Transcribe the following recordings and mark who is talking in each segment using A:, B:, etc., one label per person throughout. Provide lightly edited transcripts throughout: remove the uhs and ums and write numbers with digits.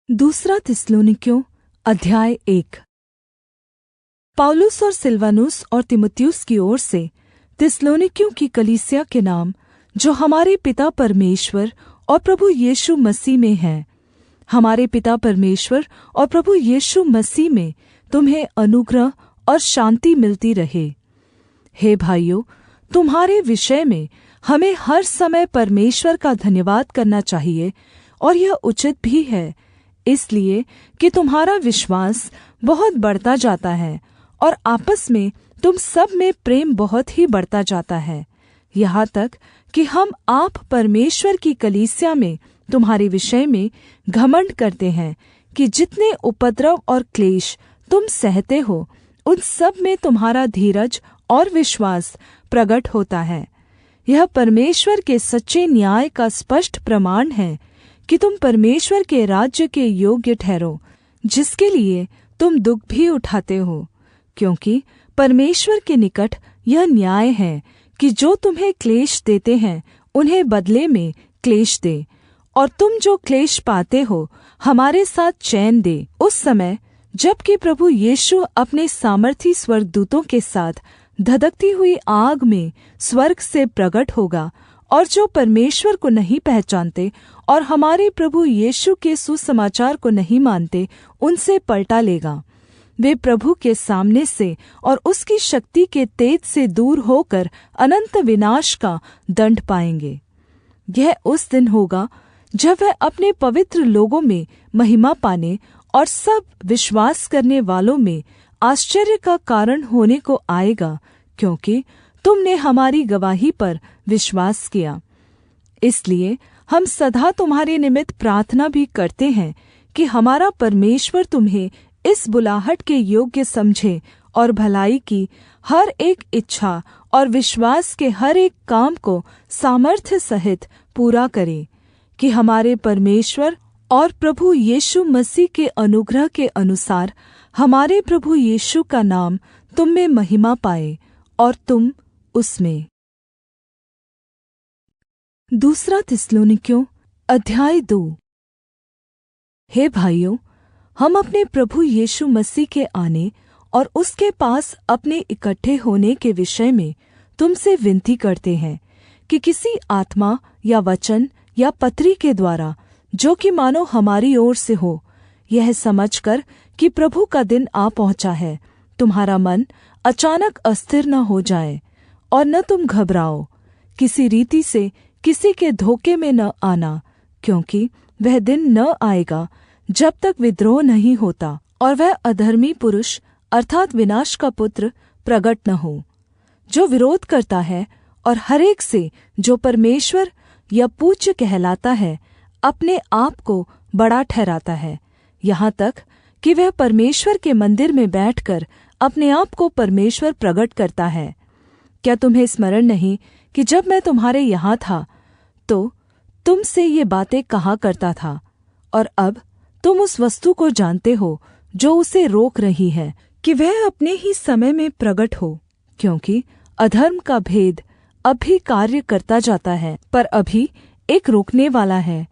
A: दूसरा थिस्सलुनीकियों अध्याय 1। पौलुस और सिलवानुस और तीमुथियुस की ओर से थिस्सलुनीकियों की कलीसिया के नाम, जो हमारे पिता परमेश्वर और प्रभु यीशु मसीह में है। हमारे पिता परमेश्वर और प्रभु यीशु मसीह में तुम्हें अनुग्रह और शान्ति मिलती रहे। हे भाइयों, तुम्हारे विषय में हमें हर समय परमेश्वर का धन्यवाद करना चाहिए, और यह उचित भी है, इसलिए कि तुम्हारा विश्वास बहुत बढ़ता जाता है और आपस में तुम सब में प्रेम बहुत ही बढ़ता जाता है, यहाँ तक कि हम आप परमेश्वर की कलीसिया में तुम्हारे विषय में घमंड करते हैं कि जितने उपद्रव और क्लेश तुम सहते हो, उन सब में तुम्हारा धीरज और विश्वास प्रगट होता है। यह परमेश्वर के सच्चे न्याय का स्पष्ट प्रमाण है कि तुम परमेश्वर के राज्य के योग्य ठहरो, जिसके लिए तुम दुःख भी उठाते हो, क्योंकि परमेश्वर के निकट यह न्याय है कि जो तुम्हें क्लेश देते हैं उन्हें बदले में क्लेश दे, और तुम जो क्लेश पाते हो हमारे साथ चैन दे, उस समय जबकि प्रभु यीशु अपने सामर्थी स्वर्गदूतों के साथ धधकती हुई आग में स्वर्ग से प्रगट होगा, और जो परमेश्वर को नहीं पहचानते और हमारे प्रभु यीशु के सुसमाचार को नहीं मानते, उनसे पलटा लेगा। वे प्रभु के सामने से और उसकी शक्ति के तेज से दूर होकर अनन्त विनाश का दंड पाएंगे। यह उस दिन होगा जब वह अपने पवित्र लोगों में महिमा पाने और सब विश्वास करने वालों में आश्चर्य का कारण होने को आएगा, क्योंकि तुमने हमारी गवाही पर विश्वास किया। इसलिए हम सदा तुम्हारे निमित्त प्रार्थना भी करते हैं कि हमारा परमेश्वर तुम्हें इस बुलाहट के योग्य समझे और भलाई की हर एक इच्छा और विश्वास के हर एक काम को सामर्थ्य सहित पूरा करे, कि हमारे परमेश्वर और प्रभु यीशु मसीह के अनुग्रह के अनुसार हमारे प्रभु यीशु का नाम तुम में महिमा पाए और तुम उसमें। दूसरा थिस्सलुनीकियों अध्याय 2। हे भाइयों, हम अपने प्रभु यीशु मसीह के आने और उसके पास अपने इकट्ठे होने के विषय में तुमसे विनती करते हैं कि किसी आत्मा या वचन या पत्री के द्वारा, जो कि मानो हमारी ओर से हो, यह समझकर कि प्रभु का दिन आ पहुँचा है, तुम्हारा मन अचानक अस्थिर न हो जाए, और न तुम घबराओ। किसी रीति से किसी के धोखे में न आना, क्योंकि वह दिन न आएगा जब तक विद्रोह नहीं होता और वह अधर्मी पुरुष अर्थात विनाश का पुत्र प्रगट न हो, जो विरोध करता है और हरेक से जो परमेश्वर या पूज्य कहलाता है अपने आप को बड़ा ठहराता है, यहाँ तक कि वह परमेश्वर के मंदिर में बैठकर अपने आप को परमेश्वर प्रगट करता है। क्या तुम्हें स्मरण नहीं कि जब मैं तुम्हारे यहाँ था तो तुम से ये बातें कहा करता था, और अब तुम उस वस्तु को जानते हो जो उसे रोक रही है कि वह अपने ही समय में प्रगट हो, क्योंकि अधर्म का भेद अब भी कार्य करता जाता है, पर अभी एक रोकने वाला है,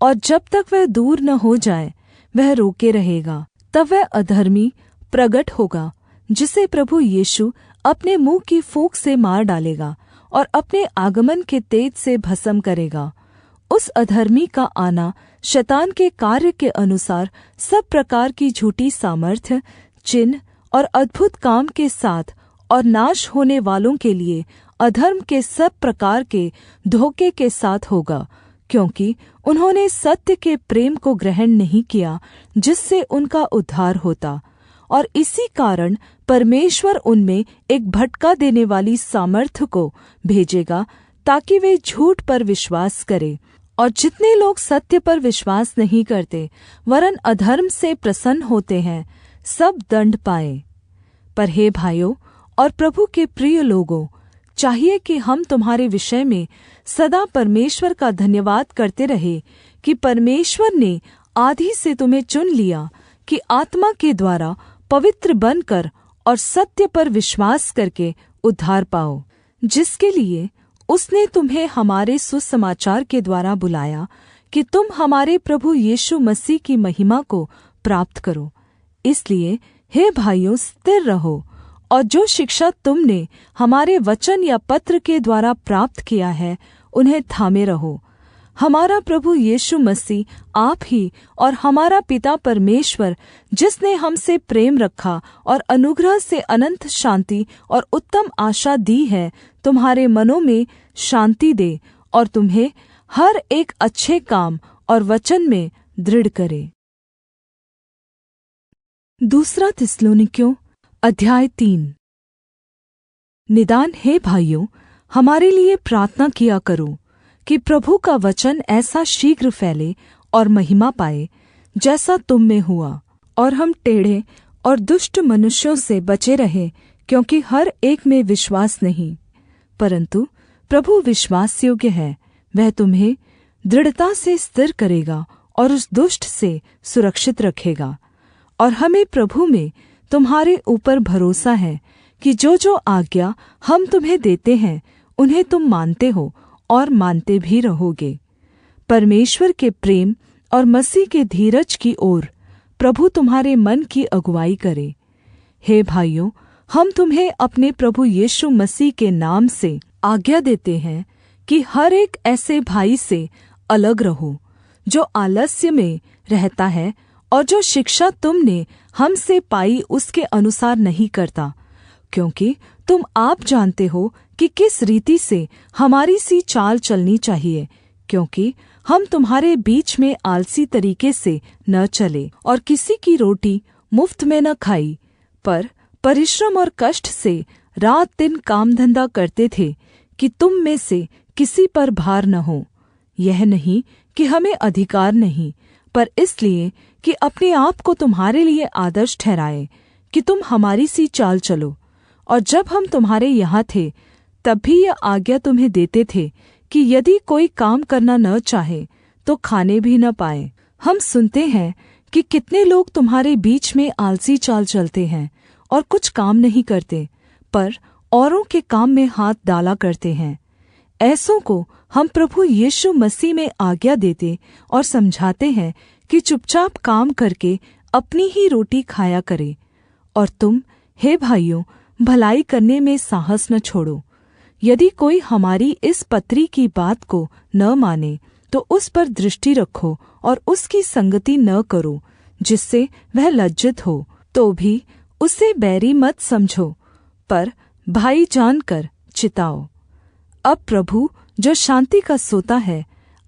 A: और जब तक वह दूर न हो जाए वह रोके रहेगा। तब वह अधर्मी प्रगट होगा, जिसे प्रभु यीशु अपने मुँह की फूंक से मार डालेगा और अपने आगमन के तेज से भस्म करेगा। उस अधर्मी का आना शैतान के कार्य के अनुसार सब प्रकार की झूठी सामर्थ्य, चिन्ह और अद्भुत काम के साथ, और नाश होने वालों के लिए अधर्म के सब प्रकार के धोखे के साथ होगा, क्योंकि उन्होंने सत्य के प्रेम को ग्रहण नहीं किया जिससे उनका उद्धार होता। और इसी कारण परमेश्वर उनमें एक भटका देने वाली सामर्थ्य को भेजेगा, ताकि वे झूठ पर विश्वास करें, और जितने लोग सत्य पर विश्वास नहीं करते वरन अधर्म से प्रसन्न होते हैं, सब दंड पाएं। पर हे भाइयों और प्रभु के प्रिय लोगों, चाहिए कि हम तुम्हारे विषय में सदा परमेश्वर का धन्यवाद करते रहे कि परमेश्वर ने आदि से तुम्हें चुन लिया कि आत्मा के द्वारा पवित्र बनकर और सत्य पर विश्वास करके उद्धार पाओ, जिसके लिए उसने तुम्हें हमारे सुसमाचार के द्वारा बुलाया कि तुम हमारे प्रभु यीशु मसीह की महिमा को प्राप्त करो। इसलिए हे भाइयों, स्थिर रहो और जो शिक्षा तुमने हमारे वचन या पत्र के द्वारा प्राप्त किया है, उन्हें थामे रहो। हमारा प्रभु यीशु मसीह आप ही और हमारा पिता परमेश्वर, जिसने हमसे प्रेम रखा और अनुग्रह से अनंत शान्ति और उत्तम आशा दी है, तुम्हारे मनों में शान्ति दे और तुम्हें हर एक अच्छे काम और वचन में दृढ़ करे। दूसरा थिस्सलुनीकियों अध्याय 3। निदान हे भाइयों, हमारे लिए प्रार्थना किया करो कि प्रभु का वचन ऐसा शीघ्र फैले और महिमा पाए, जैसा तुम में हुआ, और हम टेढ़े और दुष्ट मनुष्यों से बचे रहें, क्योंकि हर एक में विश्वास नहीं, परन्तु प्रभु विश्वासयोग्य है। वह तुम्हें दृढ़ता से स्थिर करेगा और उस दुष्ट से सुरक्षित रखेगा। और हमें प्रभु में तुम्हारे ऊपर भरोसा है कि जो आज्ञा हम तुम्हें देते हैं, उन्हें तुम मानते हो और मानते भी रहोगे। परमेश्वर के प्रेम और मसीह के धीरज की ओर प्रभु तुम्हारे मन की अगुवाई करे। हे भाइयों, हम तुम्हें अपने प्रभु यीशु मसीह के नाम से आज्ञा देते हैं कि हर एक ऐसे भाई से अलग रहो, जो आलस्य में रहता है और जो शिक्षा तुमने हमसे पाई उसके अनुसार नहीं करता, क्योंकि तुम आप जानते हो कि किस रीति से हमारी सी चाल चलनी चाहिए, क्योंकि हम तुम्हारे बीच में आलसी तरीके से न चले और किसी की रोटी मुफ्त में न खाई, पर परिश्रम और कष्ट से रात दिन काम धंधा करते थे कि तुम में से किसी पर भार न हो। यह नहीं कि हमें अधिकार नहीं, पर इसलिए कि अपने आप को तुम्हारे लिए आदर्श ठहराए कि तुम हमारी सी चाल चलो। और जब हम तुम्हारे यहाँ थे, तब भी यह आज्ञा तुम्हें देते थे कि यदि कोई काम करना न चाहे तो खाने भी न पाए। हम सुनते हैं कि कितने लोग तुम्हारे बीच में आलसी चाल चलते हैं और कुछ काम नहीं करते, पर औरों के काम में हाथ डाला करते हैं। ऐसों को हम प्रभु यीशु मसीह में आज्ञा देते और समझाते हैं कि चुपचाप काम करके अपनी ही रोटी खाया करे। और तुम, हे भाइयों, भलाई करने में साहस न छोड़ो। यदि कोई हमारी इस पत्री की बात को न माने, तो उस पर दृष्टि रखो और उसकी संगति न करो, जिससे वह लज्जित हो। तो भी उसे बैरी मत समझो, पर भाई जानकर चिताओ। अब प्रभु, जो शान्ति का सोता है,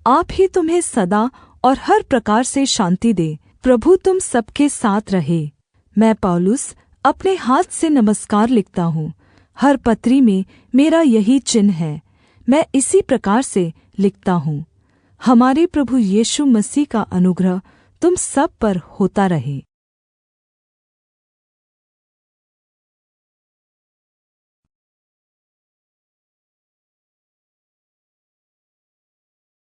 A: आप ही तुम्हें सदा और हर प्रकार से शान्ति दे। प्रभु तुम सबके साथ रहे। मैं पौलुस अपने हाथ से नमस्कार लिखता हूँ। हर पत्री में मेरा यही चिन्ह है। मैं इसी प्रकार से लिखता हूँ। हमारे प्रभु यीशु मसीह का अनुग्रह तुम सब पर होता रहे।